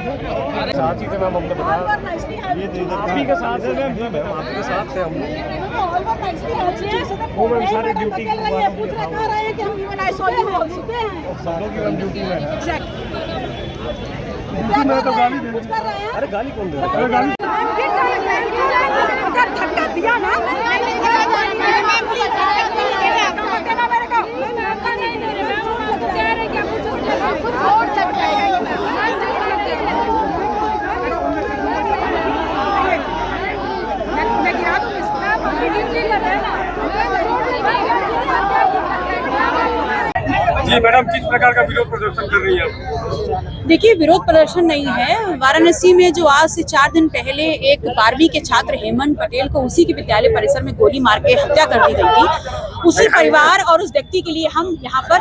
साथ ही थे मैम, हमने बताया ये आप ही के साथ है मैम, आपके साथ थे हम वो मैम सारे ड्यूटी सब लोग की ड्यूटी में है। मैं तो गाली दे रहा हूं। अरे गाली कौन दे रहा है? गाली अगर धक्का दिया ना जी मैडम, किस प्रकार का विरोध प्रदर्शन कर रही है? देखिए, विरोध प्रदर्शन नहीं है। वाराणसी में जो आज से 4 दिन पहले एक 12वीं के छात्र हेमंत पटेल को उसी के विद्यालय परिसर में गोली मार के हत्या कर दी गई थी, उसी परिवार और उस व्यक्ति के लिए हम यहाँ पर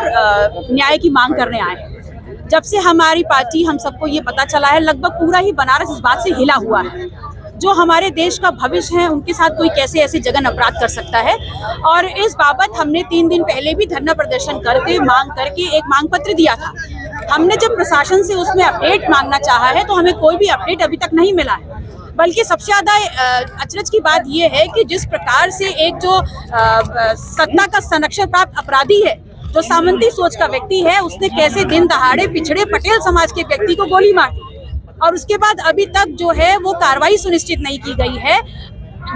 न्याय की मांग करने आए हैं। जब से हमारी पार्टी, हम सबको ये पता चला है, लगभग पूरा ही बनारस इस बात से हिला हुआ है। जो हमारे देश का भविष्य है, उनके साथ कोई कैसे ऐसे जघन्य अपराध कर सकता है। और इस बाबत हमने 3 दिन पहले भी धरना प्रदर्शन करके मांग करके एक मांग पत्र दिया था। हमने जब प्रशासन से उसमें अपडेट मांगना चाहा है तो हमें कोई भी अपडेट अभी तक नहीं मिला है। बल्कि सबसे ज्यादा अचरज की बात यह है कि जिस प्रकार से एक जो सत्ता का संरक्षण प्राप्त अपराधी है, जो सामंती सोच का व्यक्ति है, उसने कैसे दिन दहाड़े पिछड़े पटेल समाज के व्यक्ति को गोली मार दी और उसके बाद अभी तक जो है वो कार्रवाई सुनिश्चित नहीं की गई है।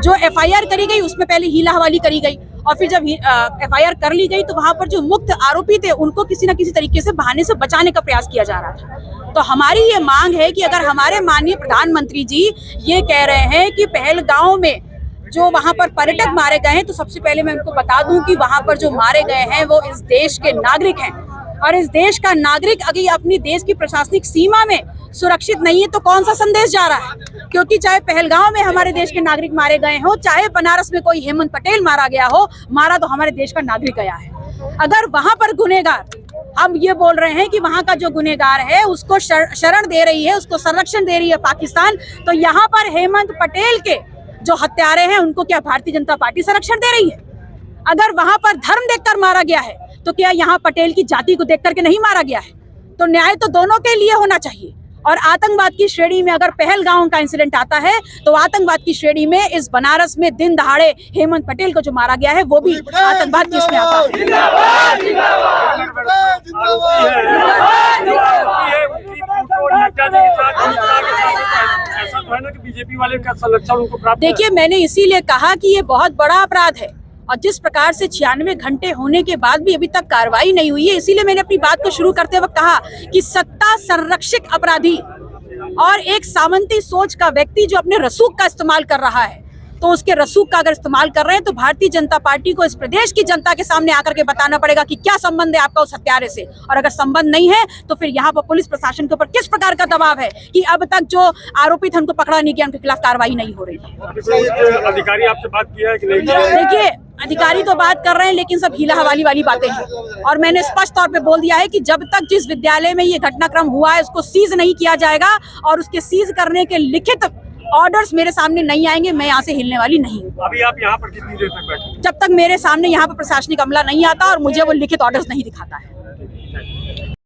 जो एफआईआर करी गई उसमें पहले हीला हवाली करी गई और फिर जब एफआईआर कर ली गई तो वहां पर जो मुक्त आरोपी थे उनको किसी न किसी तरीके से बहाने से बचाने का प्रयास किया जा रहा था। तो हमारी ये मांग है कि अगर हमारे माननीय प्रधानमंत्री जी ये कह रहे हैं कि पहलगांव में जो वहां पर पर्यटक मारे गए हैं, तो सबसे पहले मैं उनको बता दूं कि वहां पर जो मारे गए हैं वो इस देश के नागरिक हैं। और इस देश का नागरिक अगर अपनी देश की प्रशासनिक सीमा में सुरक्षित नहीं है तो कौन सा संदेश जा रहा है? क्योंकि चाहे पहलगांव में हमारे देश के नागरिक मारे गए हो, चाहे बनारस में कोई हेमंत पटेल मारा गया हो, मारा तो हमारे देश का नागरिक गया है। अगर वहां पर गुनहगार, हम ये बोल रहे हैं कि वहां का जो गुनहगार है उसको शरण दे रही है, उसको संरक्षण दे रही है पाकिस्तान, तो यहाँ पर हेमंत पटेल के जो हत्यारे हैं उनको क्या भारतीय जनता पार्टी संरक्षण दे रही है? अगर वहां पर धर्म देखकर मारा गया है तो क्या यहाँ पटेल की जाति को देख करके नहीं मारा गया है? तो न्याय तो दोनों के लिए होना चाहिए। और आतंकवाद की श्रेणी में अगर पहलगांव का इंसिडेंट आता है तो आतंकवाद की श्रेणी में इस बनारस में दिन दहाड़े हेमंत पटेल को जो मारा गया है वो भी आतंकवाद की इसमें आता है। बीजेपी वाले का संरक्षण उनको प्राप्त। देखिए, मैंने इसीलिए कहा कि ये बहुत बड़ा अपराध है और जिस प्रकार से 96 घंटे होने के बाद भी अभी तक कार्रवाई नहीं हुई है, इसीलिए मैंने अपनी बात को शुरू करते वक्त कहा कि सत्ता संरक्षक अपराधी और एक सामंती सोच का व्यक्ति जो अपने रसूख का इस्तेमाल कर रहा है, तो उसके रसूख का अगर इस्तेमाल कर रहे हैं तो भारतीय जनता पार्टी को इस प्रदेश की जनता के सामने आकर के बताना पड़ेगा कि क्या संबंध है आपका उस हत्यारे से। और अगर संबंध नहीं है तो फिर यहाँ पर पुलिस प्रशासन के ऊपर किस प्रकार का दबाव है कि अब तक जो आरोपी थे उनको पकड़ा नहीं गया, उनके खिलाफ कार्रवाई नहीं हो रही है। अधिकारी आपसे बात किया है कि नहीं? देखिए, अधिकारी तो बात कर रहे हैं लेकिन सब हीला हवाली वाली बातें हैं। और मैंने स्पष्ट तौर पे बोल दिया है कि जब तक जिस विद्यालय में ये घटनाक्रम हुआ है उसको सीज नहीं किया जाएगा और उसके सीज करने के लिखित ऑर्डर्स मेरे सामने नहीं आएंगे, मैं यहाँ से हिलने वाली नहीं हूँ। अभी आप यहाँ पर कितनी देर तक बैठे? जब तक मेरे सामने यहाँ पर प्रशासनिक अमला नहीं आता और मुझे वो लिखित ऑर्डर्स नहीं दिखाता है।